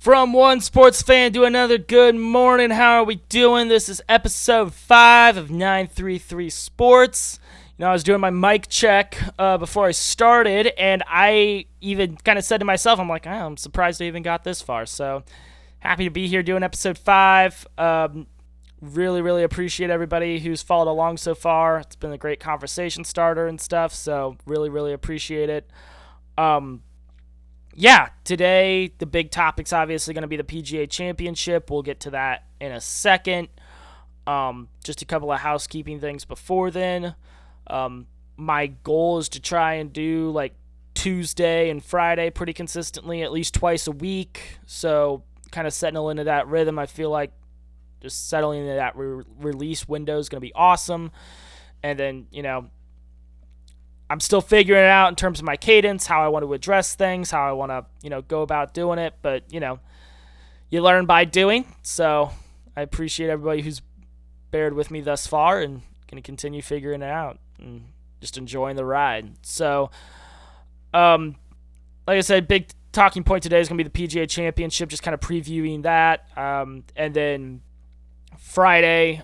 From one sports fan to another, good morning. How are we doing? This is episode 5 of 933 Sports. I was doing my mic check before I started, and I even kind of said to myself, I'm surprised I even got this far. So happy to be here doing episode 5. Really appreciate everybody who's followed along so far. It's been a great conversation starter and stuff, so really appreciate it. Today the big topic's obviously going to be the PGA Championship. We'll get to that in a second. Just a couple of housekeeping things before then. My goal is to try and do like Tuesday and Friday pretty consistently, at least twice a week. So kind of settling into that rhythm. I feel like just settling into that release window is going to be awesome. And then, I'm still figuring it out in terms of my cadence, how I want to address things, how I want to, go about doing it. But, you learn by doing. So I appreciate everybody who's bared with me thus far and going to continue figuring it out and just enjoying the ride. So, like I said, big talking point today is going to be the PGA Championship, just kind of previewing that. And then Friday,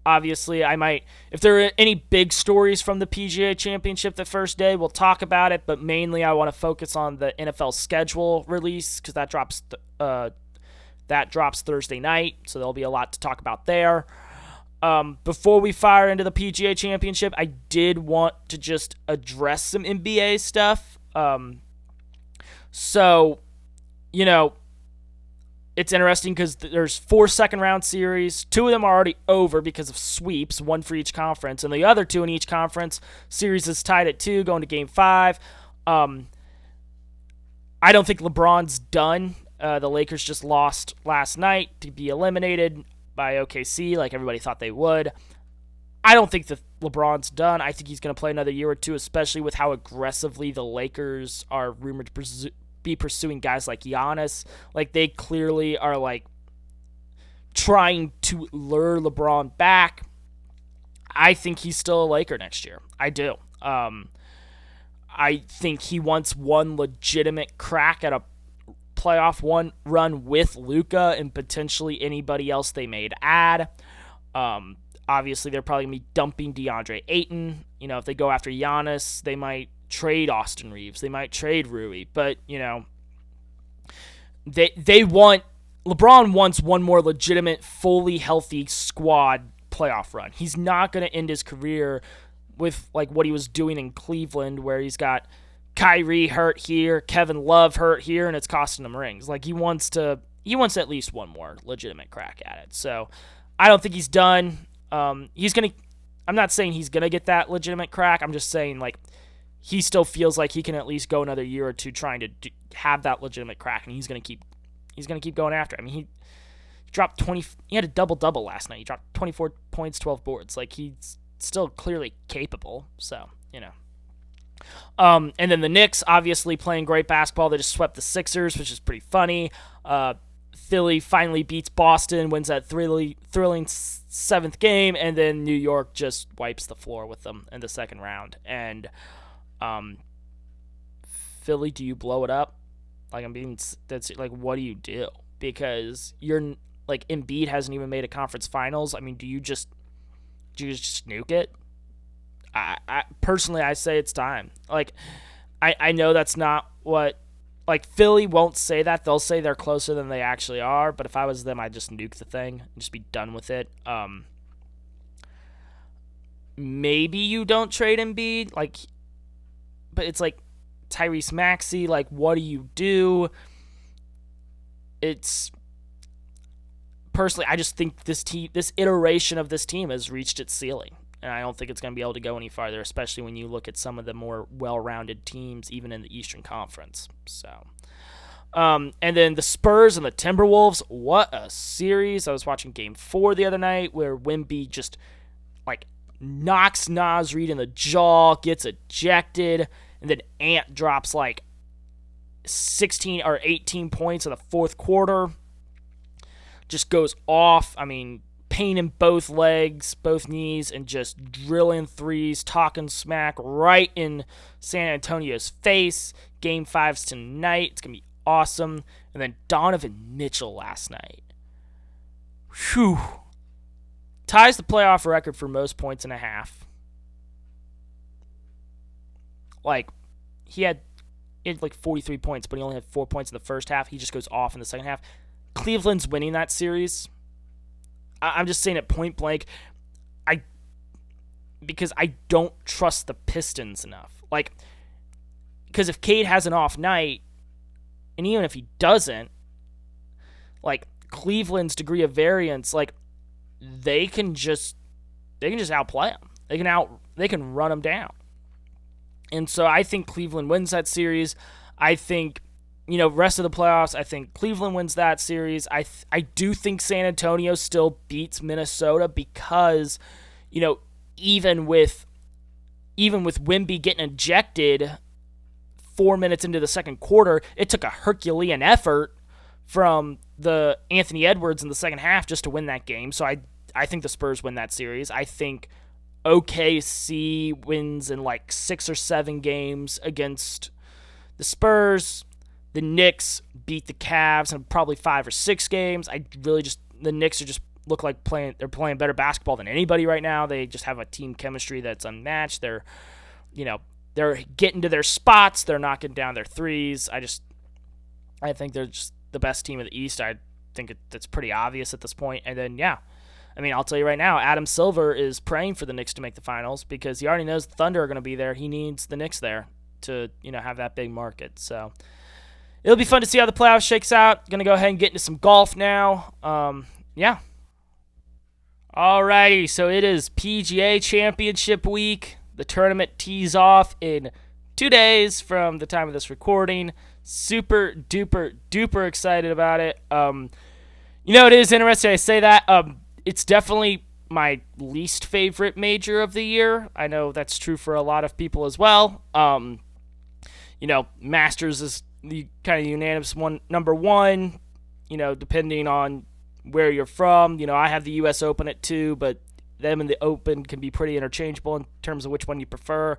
obviously, I might, if there are any big stories from the PGA Championship the first day, we'll talk about it, but mainly I want to focus on the NFL schedule release because that drops Thursday night, so there'll be a lot to talk about there. Before we fire into the PGA Championship, I did want to just address some NBA stuff. It's interesting because there's 4 second-round series. 2 of them are already over because of sweeps, 1 for each conference. And the other 2 in each conference, series is tied at 2, going to Game 5. I don't think LeBron's done. The Lakers just lost last night to be eliminated by OKC like everybody thought they would. I don't think that LeBron's done. I think he's going to play another year or 2, especially with how aggressively the Lakers are rumored to be pursuing guys like Giannis. Like, they clearly are, trying to lure LeBron back. I think he's still a Laker next year. I do. I think he wants one legitimate crack at a playoff run with Luka and potentially anybody else they may add. Obviously, they're probably going to be dumping DeAndre Ayton. If they go after Giannis, they might trade Austin Reeves. They might trade Rui. But, LeBron wants one more legitimate, fully healthy squad playoff run. He's not going to end his career with, what he was doing in Cleveland, where he's got Kyrie hurt here, Kevin Love hurt here, and it's costing him rings. He wants at least one more legitimate crack at it. So, I don't think he's done. I'm not saying he's going to get that legitimate crack. I'm just saying, he still feels like he can at least go another year or 2 trying to have that legitimate crack, and he's going to keep going after it. I mean, he dropped 20. He had a double last night. He dropped 24 points, 12 boards. He's still clearly capable. So, and then the Knicks obviously playing great basketball. They just swept the Sixers, which is pretty funny. Philly finally beats Boston, wins that thrilling 7th game, and then New York just wipes the floor with them in the second round. And Philly, do you blow it up? What do you do? Because you're Embiid hasn't even made a conference finals. I mean, do you just nuke it? I personally, I say it's time. I know that's not what, Philly won't say that. They'll say they're closer than they actually are. But if I was them, I'd just nuke the thing and just be done with it. Maybe you don't trade Embiid, but it's Tyrese Maxey, what do you do? It's personally, I just think this iteration of this team has reached its ceiling, and I don't think it's going to be able to go any farther, especially when you look at some of the more well-rounded teams, even in the Eastern Conference. So, and then the Spurs and the Timberwolves, what a series! I was watching Game 4 the other night where Wemby just knocks Naz Reid in the jaw, gets ejected, and then Ant drops 16 or 18 points in the fourth quarter. Just goes off. I mean, pain in both legs, both knees, and just drilling threes, talking smack right in San Antonio's face. Game 5's tonight. It's going to be awesome. And then Donovan Mitchell last night. Whew. Ties the playoff record for most points in a half. Like, he had like 43 points, but he only had 4 points in the first half. He just goes off in the second half. Cleveland's winning that series. I'm just saying it point blank. Because I don't trust the Pistons enough. Like, because if Cade has an off night, and even if he doesn't, like, Cleveland's degree of variance, like, they can just outplay them. They can run them down. And so I think Cleveland wins that series. I think, rest of the playoffs, I think Cleveland wins that series. I do think San Antonio still beats Minnesota because, even with Wemby getting ejected 4 minutes into the second quarter, it took a Herculean effort from the Anthony Edwards in the second half just to win that game. So I think the Spurs win that series. I think OKC wins in like 6 or 7 games against the Spurs. The Knicks beat the Cavs in probably 5 or 6 games. The Knicks look like they're playing better basketball than anybody right now. They just have a team chemistry that's unmatched. They're getting to their spots. They're knocking down their threes. I think they're just the best team in the East. I think that's pretty obvious at this point. And then, I'll tell you right now, Adam Silver is praying for the Knicks to make the finals because he already knows the Thunder are going to be there. He needs the Knicks there to, have that big market. So it'll be fun to see how the playoffs shakes out. Going to go ahead and get into some golf now. Alrighty, so it is PGA Championship week. The tournament tees off in 2 days from the time of this recording. Super duper duper excited about it. It is interesting I say that. It's definitely my least favorite major of the year. I know that's true for a lot of people as well. Masters is the kind of unanimous number one, depending on where you're from. I have the U.S. Open at 2, but them and the Open can be pretty interchangeable in terms of which one you prefer.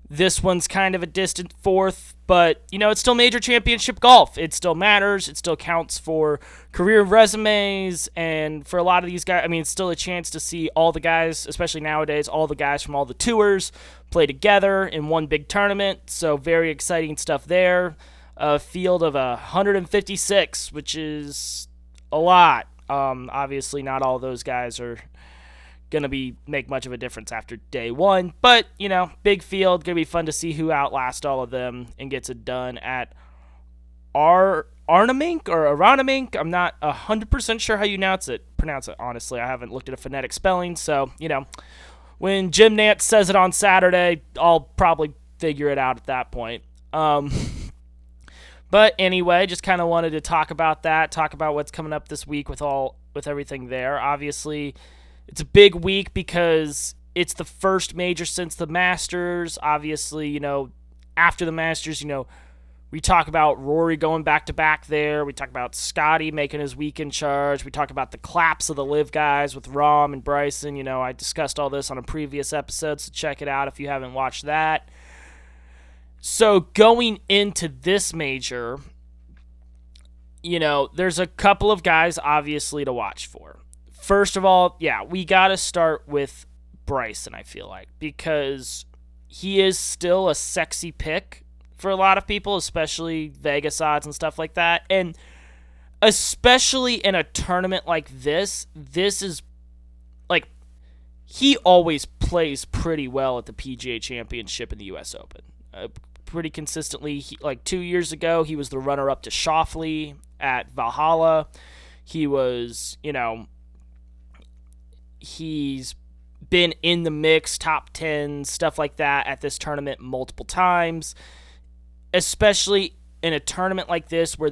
This one's kind of a distant fourth, but, it's still major championship golf. It still matters. It still counts for career resumes, and for a lot of these guys, it's still a chance to see all the guys, especially nowadays, all the guys from all the tours play together in one big tournament, so very exciting stuff there. A field of 156, which is a lot. Obviously, not all those guys are going to make much of a difference after day one. But, big field. Going to be fun to see who outlasts all of them and gets it done at Arnamink or Aronimink. I'm not 100% sure how you pronounce it, honestly. I haven't looked at a phonetic spelling. So, when Jim Nantz says it on Saturday, I'll probably figure it out at that point. But anyway, just kind of wanted to talk about that, talk about what's coming up this week with everything there. Obviously, it's a big week because it's the first major since the Masters. Obviously, after the Masters, we talk about Rory going back-to-back there. We talk about Scotty making his week in charge. We talk about the collapse of the LIV guys with Rahm and Bryson. I discussed all this on a previous episode, so check it out if you haven't watched that. So going into this major, there's a couple of guys obviously to watch for. First of all, we got to start with Bryson, I feel like, because he is still a sexy pick for a lot of people, especially Vegas odds and stuff like that. And especially in a tournament like this is like, he always plays pretty well at the PGA Championship and the U.S. Open. Pretty consistently. 2 years ago, he was the runner-up to Schauffele at Valhalla. He was, he's been in the mix, top 10, stuff like that at this tournament multiple times, especially in a tournament like this where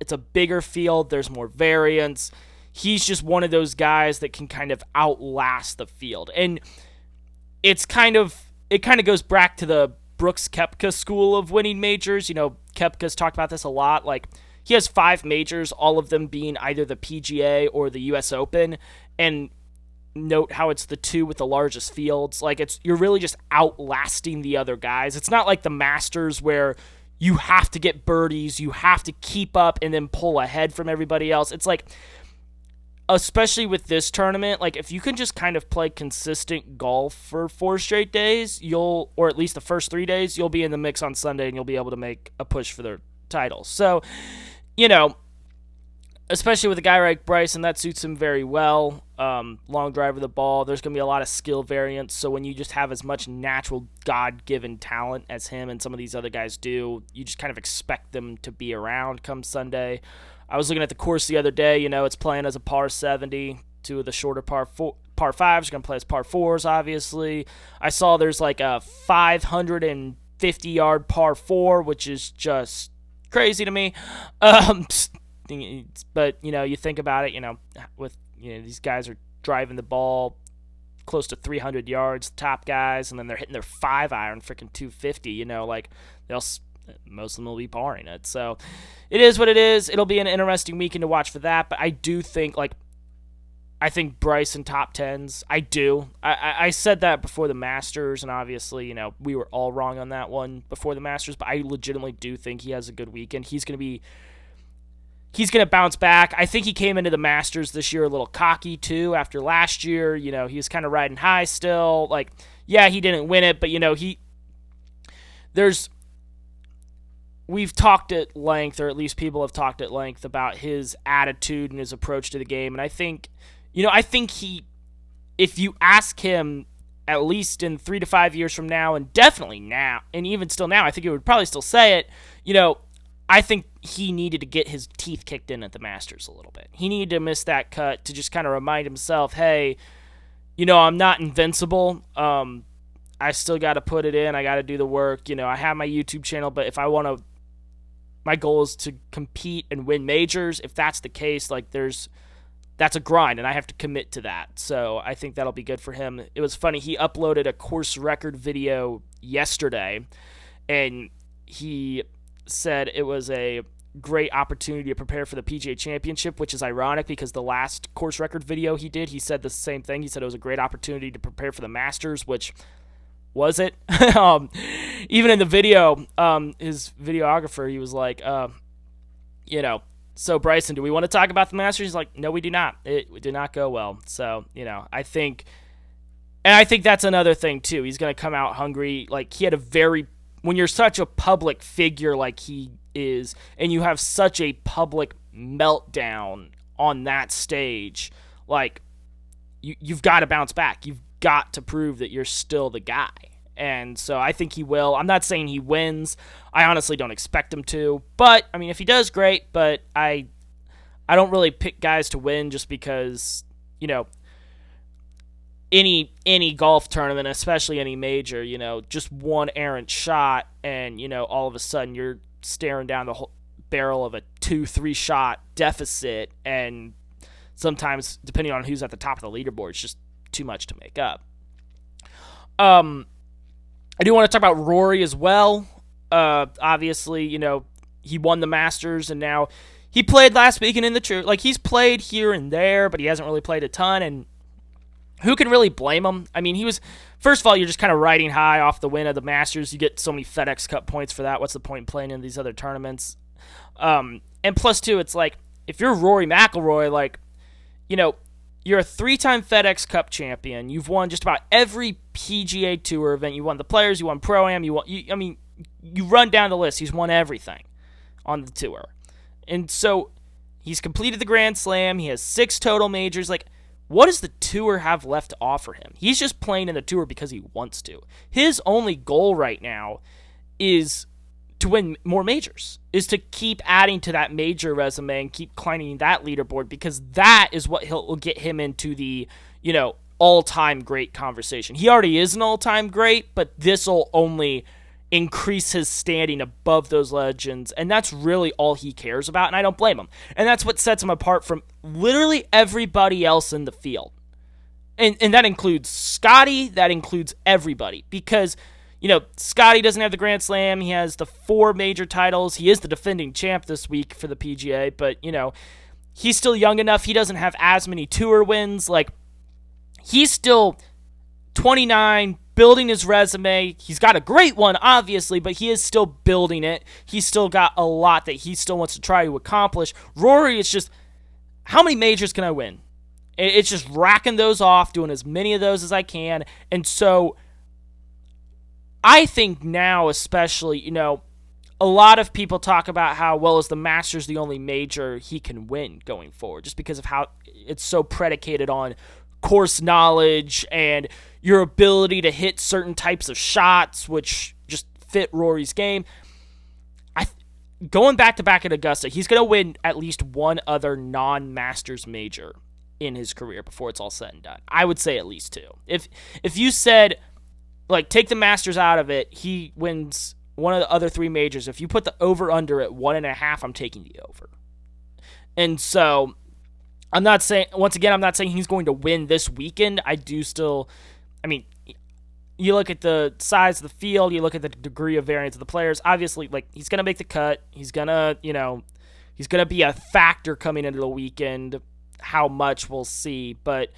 it's a bigger field, there's more variance. He's just one of those guys that can kind of outlast the field. And it kind of goes back to the Brooks Koepka school of winning majors. Koepka's talked about this a lot. He has 5 majors, all of them being either the PGA or the U.S. Open. And note how it's the 2 with the largest fields. You're really just outlasting the other guys. It's not like the Masters where you have to get birdies, you have to keep up and then pull ahead from everybody else. It's like, especially with this tournament, like if you can just kind of play consistent golf for 4 straight days, or at least the first 3 days, you'll be in the mix on Sunday and you'll be able to make a push for the title. So, especially with a guy like Bryson, that suits him very well. Long drive of the ball. There's going to be a lot of skill variance. So when you just have as much natural God-given talent as him and some of these other guys do, you just kind of expect them to be around come Sunday. I was looking at the course the other day. It's playing as a par 70. 2 of the shorter par 5s are going to play as par 4s, obviously. I saw there's like a 550-yard par 4, which is just crazy to me. But, you think about it, with, these guys are driving the ball close to 300 yards, top guys, and then they're hitting their 5-iron freaking 250, most of them will be parring it. So it is what it is. It'll be an interesting weekend to watch for that, but I do think, I think Bryson top 10s. I do. I said that before the Masters, and obviously, we were all wrong on that one before the Masters, but I legitimately do think he has a good weekend. He's going to bounce back. I think he came into the Masters this year a little cocky, too, after last year. He was kind of riding high still. Yeah, he didn't win it, but, we've talked at length, or at least people have talked at length, about his attitude and his approach to the game. And I think, if you ask him, at least in 3 to 5 years from now, and definitely now, and even still now, I think he would probably still say it, I think he needed to get his teeth kicked in at the Masters a little bit. He needed to miss that cut to just kind of remind himself, hey, I'm not invincible. I still got to put it in. I got to do the work. I have my YouTube channel, but if I want to, my goal is to compete and win majors. If that's the case, that's a grind, and I have to commit to that. So I think that'll be good for him. It was funny. He uploaded a course record video yesterday, and he said it was a great opportunity to prepare for the PGA Championship, which is ironic because the last course record video he did, he said the same thing. He said it was a great opportunity to prepare for the Masters, which was it? Even in the video, his videographer, he was like, so Bryson, do we want to talk about the Masters? He's like, no, we do not. It did not go well. So, I think that's another thing too. He's going to come out hungry. He had when you're such a public figure like he is, and you have such a public meltdown on that stage, you've got to bounce back. You've got to prove that you're still the guy. And so I think he will. I'm not saying he wins. I honestly don't expect him to. But, if he does, great. But I don't really pick guys to win just because, any golf tournament, especially any major, just one errant shot and, all of a sudden you're staring down the whole barrel of a 2-3 shot deficit. And sometimes, depending on who's at the top of the leaderboard, it's just too much to make up. I do want to talk about Rory as well. Obviously, he won the Masters, and now he played last weekend in the Tour. He's played here and there, but he hasn't really played a ton, and who can really blame him? First of all, you're just kind of riding high off the win of the Masters. You get so many FedEx Cup points for that. What's the point in playing in these other tournaments? And plus, too, it's if you're Rory McIlroy, you're a 3-time FedEx Cup champion. You've won just about every PGA Tour event. You won the Players. You won Pro-Am. You run down the list. He's won everything on the tour. And so he's completed the Grand Slam. He has 6 total majors. What does the tour have left to offer him? He's just playing in the tour because he wants to. His only goal right now is to win more majors, is to keep adding to that major resume and keep climbing that leaderboard, because that is what will get him into the, all-time great conversation. He already is an all-time great, but this will only increase his standing above those legends, and that's really all he cares about, and I don't blame him. And that's what sets him apart from literally everybody else in the field. And that includes Scotty, that includes everybody, because Scotty doesn't have the Grand Slam. He has the 4 major titles. He is the defending champ this week for the PGA, but, he's still young enough. He doesn't have as many tour wins. He's still 29, building his resume. He's got a great one, obviously, but he is still building it. He's still got a lot that he still wants to try to accomplish. Rory, it's just, how many majors can I win? It's just racking those off, doing as many of those as I can. And so I think now especially, a lot of people talk about how, well, is the Masters the only major he can win going forward, just because of how it's so predicated on course knowledge and your ability to hit certain types of shots, which just fit Rory's game. Going back-to-back at Augusta, he's going to win at least one other non-Masters major in his career before it's all said and done. I would say at least two. If you said, like, take the Masters out of it, he wins one of the other three majors. If you put the over-under at 1.5, I'm taking the over. And so I'm not saying he's going to win this weekend. You look at the size of the field, you look at the degree of variance of the players. Obviously, like, he's going to make the cut. He's going to be a factor coming into the weekend. How much, we'll see. But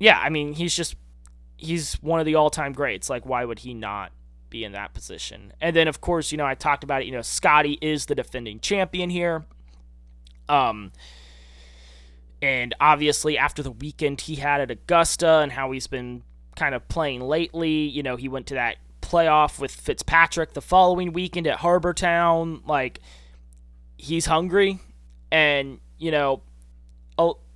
yeah, I mean, he's one of the all-time greats. Like, why would he not be in that position? And then, of course, I talked about it, Scotty is the defending champion here. And obviously after the weekend he had at Augusta and how he's been kind of playing lately, he went to that playoff with Fitzpatrick the following weekend at Harbor Town. Like, he's hungry. And,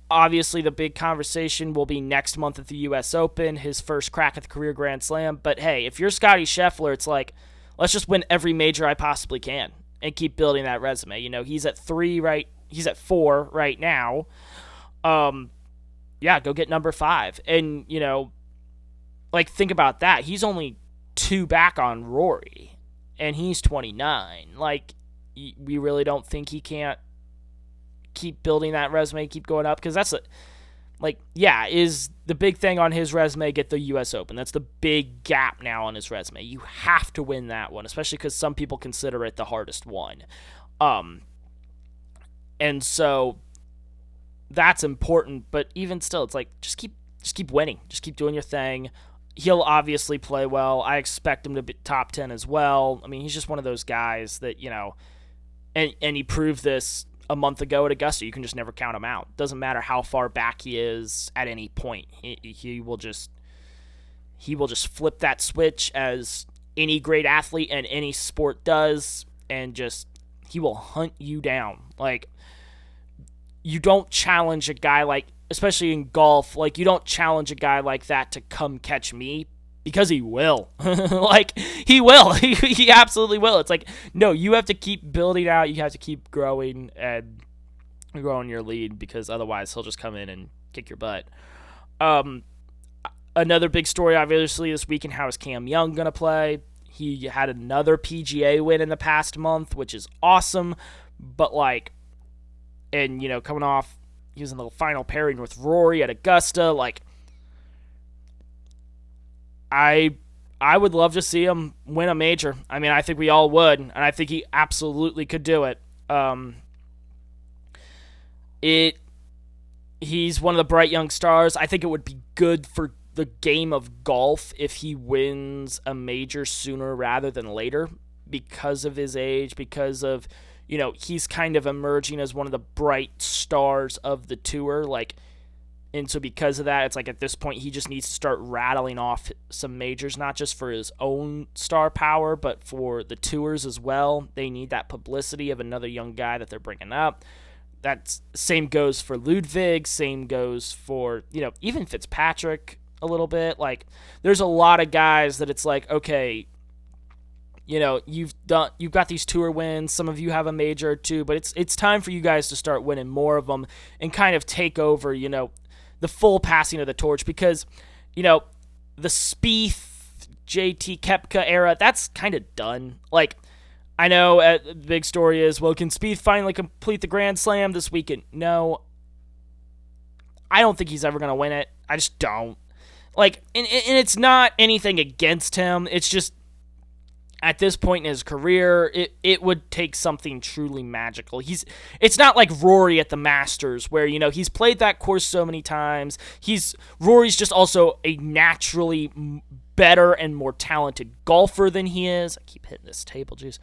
obviously the big conversation will be next month at the U.S. Open, his first crack at the career Grand Slam. But hey, if you're Scotty Scheffler, it's like, let's just win every major I possibly can and keep building that resume. He's at 4 right now. Go get number 5. And, like, think about that. He's only 2 back on Rory, and he's 29. Like, we really don't think he can't keep building that resume, keep going up? Because that's is the big thing on his resume, get the U.S. Open. That's the big gap now on his resume. You have to win that one, especially because some people consider it the hardest one. And so that's important, but even still, it's like, just keep winning. Just keep doing your thing. He'll obviously play well. I expect him to be top 10 as well. I mean, he's just one of those guys that, and he proved this a month ago at Augusta. You can just never count him out. Doesn't matter how far back he is at any point. He will just flip that switch, as any great athlete in any sport does, and just, he will hunt you down. Like, you don't challenge a guy like, especially in golf, like, you don't challenge a guy like that to come catch me, because he will. Like, he will. He absolutely will. It's like, no, you have to keep building out. You have to keep growing and growing your lead, because otherwise he'll just come in and kick your butt. Another big story, obviously, this weekend, how is Cam Young going to play? He had another PGA win in the past month, which is awesome. But, like, and, coming off, he was in the final pairing with Rory at Augusta. Like, I would love to see him win a major. I mean, I think we all would, and I think he absolutely could do it. He's one of the bright young stars. I think it would be good for the game of golf if he wins a major sooner rather than later, because of his age, because of, he's kind of emerging as one of the bright stars of the tour. Like, and so because of that, it's like, at this point, he just needs to start rattling off some majors, not just for his own star power, but for the tours as well. They need that publicity of another young guy that they're bringing up. That same goes for Ludwig, same goes for, even Fitzpatrick a little bit. Like, there's a lot of guys that it's like, okay, you've got these tour wins. Some of you have a major or two, but it's time for you guys to start winning more of them and kind of take over, the full passing of the torch, because, the Spieth, JT Koepka era, that's kind of done. Like, I know the big story is, well, can Spieth finally complete the Grand Slam this weekend? No, I don't think he's ever going to win it. I just don't. Like, and it's not anything against him. It's just, at this point in his career, it would take something truly magical. It's not like Rory at the Masters where, he's played that course so many times. Rory's just also a naturally better and more talented golfer than he is. I keep hitting this table, jeez.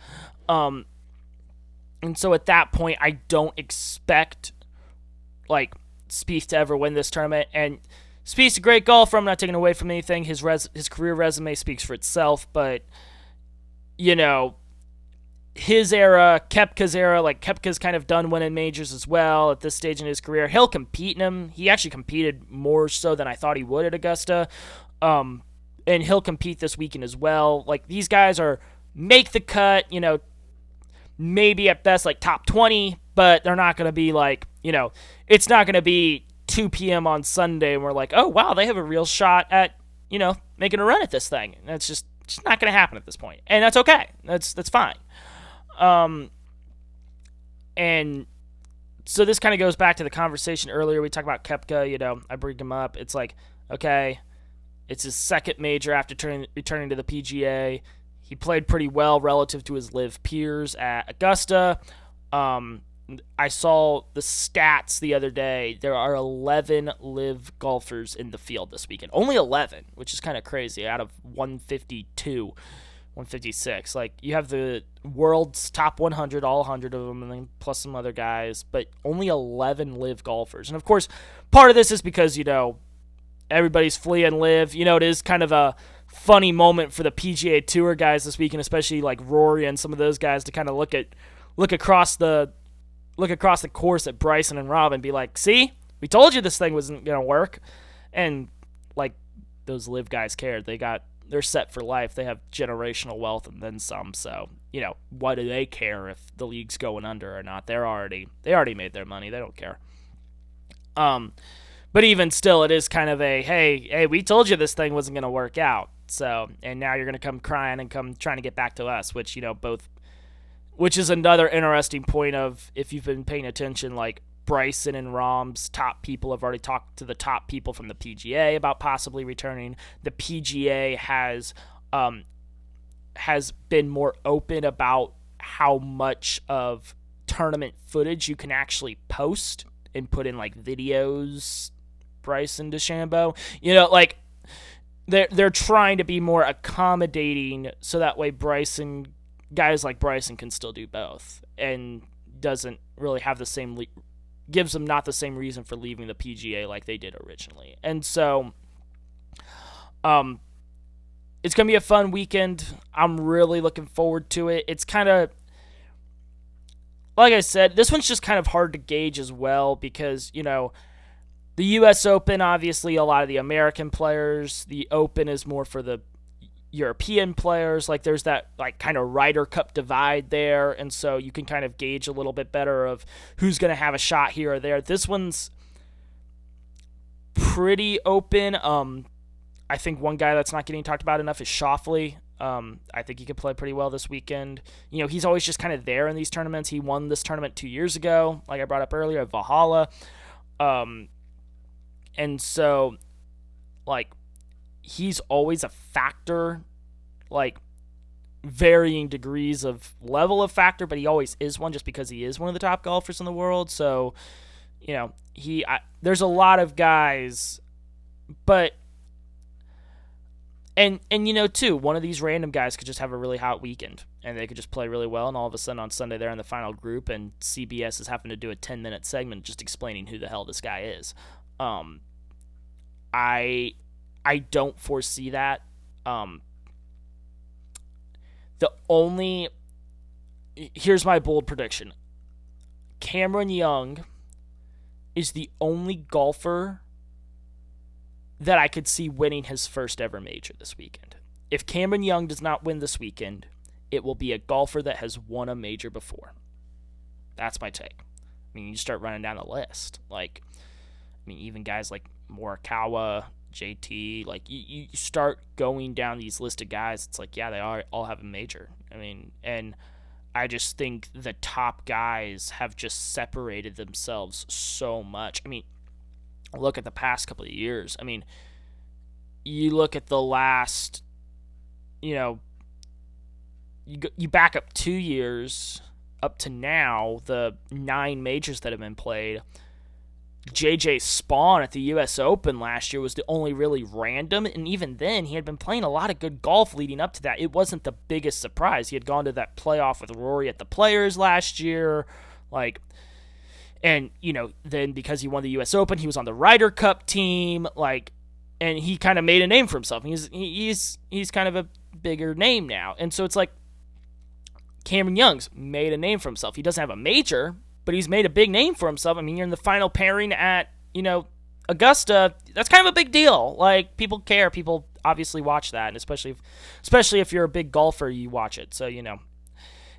And so at that point, I don't expect like Spieth to ever win this tournament. And Spieth's a great golfer. I'm not taking away from anything. His career resume speaks for itself, but his era, Koepka's era, like Koepka's kind of done winning majors as well at this stage in his career. He'll compete in them. He actually competed more so than I thought he would at Augusta. And he'll compete this weekend as well. Like, these guys make the cut, maybe at best like top 20, but they're not going to be like, it's not going to be 2 p.m. on Sunday and we're like, oh, wow, they have a real shot at, making a run at this thing. And that's just not going to happen at this point. And that's okay. That's fine. And so this kind of goes back to the conversation earlier. We talked about Koepka, I bring him up. It's like, okay, it's his second major after returning to the PGA. He played pretty well relative to his LIV peers at Augusta. I saw the stats the other day. There are 11 LIV golfers in the field this weekend. Only 11, which is kind of crazy, out of 152, 156. Like, you have the world's top 100, all 100 of them, and then plus some other guys, but only 11 LIV golfers. And, of course, part of this is because, everybody's fleeing LIV. It is kind of a funny moment for the PGA Tour guys this weekend, especially like Rory and some of those guys, to kind of look across the course at Bryson and Rob and be like, see, we told you this thing wasn't going to work. And like, those LIV guys cared. They're set for life. They have generational wealth and then some. So, why do they care if the league's going under or not? They already made their money. They don't care. But even still, it is kind of a, hey, we told you this thing wasn't going to work out. So, and now you're going to come crying and come trying to get back to us, which, which is another interesting point of, if you've been paying attention, like Bryson and Rahm's top people have already talked to the top people from the PGA about possibly returning. The PGA has been more open about how much of tournament footage you can actually post and put in like videos. Bryson DeChambeau, like they're trying to be more accommodating so that way guys like Bryson can still do both and doesn't really have the same gives them not the same reason for leaving the PGA like they did originally. And so it's going to be a fun weekend. I'm really looking forward to it. It's kind of, like I said, this one's just kind of hard to gauge as well because, the U.S. Open, obviously, a lot of the American players. The Open is more for the European players. Like, there's that, like, kind of Ryder Cup divide there, and so you can kind of gauge a little bit better of who's going to have a shot here or there. This one's pretty open. I think one guy that's not getting talked about enough is Schauffele. I think he could play pretty well this weekend. He's always just kind of there in these tournaments. He won this tournament 2 years ago, like I brought up earlier, at Valhalla. And so, like, he's always a factor, like, varying degrees of level of factor, but he always is one just because he is one of the top golfers in the world. So, there's a lot of guys, but, and too, one of these random guys could just have a really hot weekend, and they could just play really well, and all of a sudden on Sunday they're in the final group, and CBS is having to do a 10-minute segment just explaining who the hell this guy is. I don't foresee that. Here's my bold prediction. Cameron Young is the only golfer that I could see winning his first ever major this weekend. If Cameron Young does not win this weekend, it will be a golfer that has won a major before. That's my take. I mean, you start running down the list. Like, even guys like Morikawa, JT, like, you start going down these list of guys, it's like, yeah, they all have a major. And I just think the top guys have just separated themselves so much. Look at the past couple of years. You look at the last, you back up 2 years up to now, the 9 majors that have been played. JJ Spawn at the US Open last year was the only really random, and even then he had been playing a lot of good golf leading up to that. It wasn't the biggest surprise. He had gone to that playoff with Rory at the Players last year, and then because he won the US Open, he was on the Ryder Cup team, and he kind of made a name for himself. He's kind of a bigger name now, and so it's like Cameron Young's made a name for himself. He doesn't have a major, but he's made a big name for himself. I mean, you're in the final pairing at, Augusta. That's kind of a big deal. Like, people care. People obviously watch that, and especially if you're a big golfer, you watch it. So,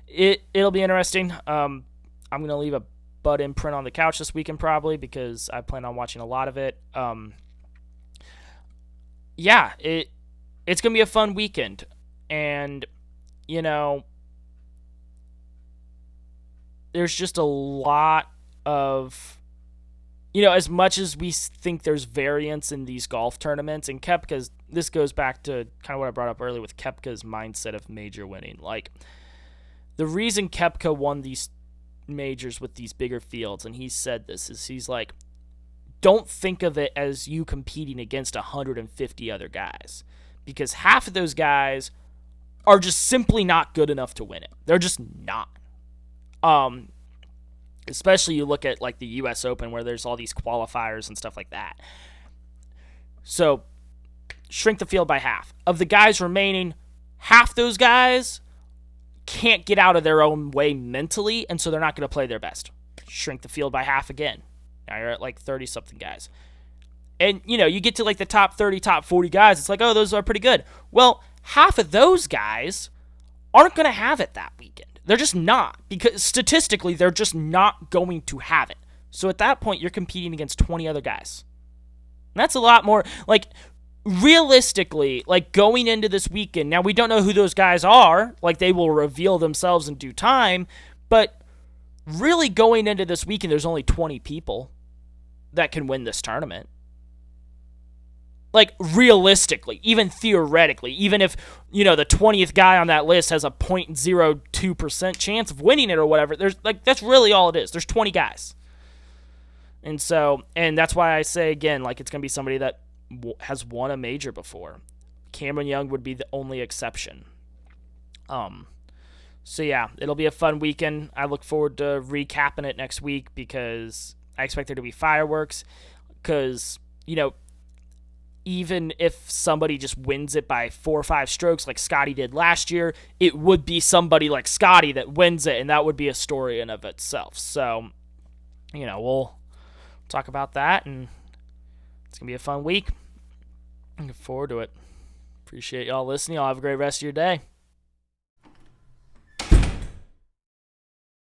it'll be interesting. I'm going to leave a butt imprint on the couch this weekend probably because I plan on watching a lot of it. It's going to be a fun weekend. And, there's just a lot of, as much as we think there's variance in these golf tournaments, and Koepka's, this goes back to kind of what I brought up earlier with Koepka's mindset of major winning. Like, the reason Koepka won these majors with these bigger fields, and he said this, is he's like, don't think of it as you competing against 150 other guys, because half of those guys are just simply not good enough to win it. They're just not. Especially you look at like the US Open where there's all these qualifiers and stuff like that. So shrink the field by half. Of the guys remaining, half those guys can't get out of their own way mentally, and so they're not going to play their best. Shrink the field by half again. Now you're at like 30-something guys. And, you get to like the top 30, top 40 guys. It's like, oh, those are pretty good. Well, half of those guys aren't going to have it that weekend. They're just not, because statistically, they're just not going to have it. So at that point, you're competing against 20 other guys. And that's a lot more, like, realistically, like, going into this weekend, now we don't know who those guys are, like, they will reveal themselves in due time, but really going into this weekend, there's only 20 people that can win this tournament. Like, realistically, even theoretically, even if, the 20th guy on that list has a 0.02% chance of winning it or whatever, that's really all it is. There's 20 guys. And that's why I say, again, like, it's going to be somebody that has won a major before. Cameron Young would be the only exception. So, yeah, it'll be a fun weekend. I look forward to recapping it next week because I expect there to be fireworks because, even if somebody just wins it by 4 or 5 strokes like Scotty did last year, it would be somebody like Scotty that wins it, and that would be a story in of itself. So, we'll talk about that, and it's going to be a fun week. Looking forward to it. Appreciate y'all listening. Y'all have a great rest of your day.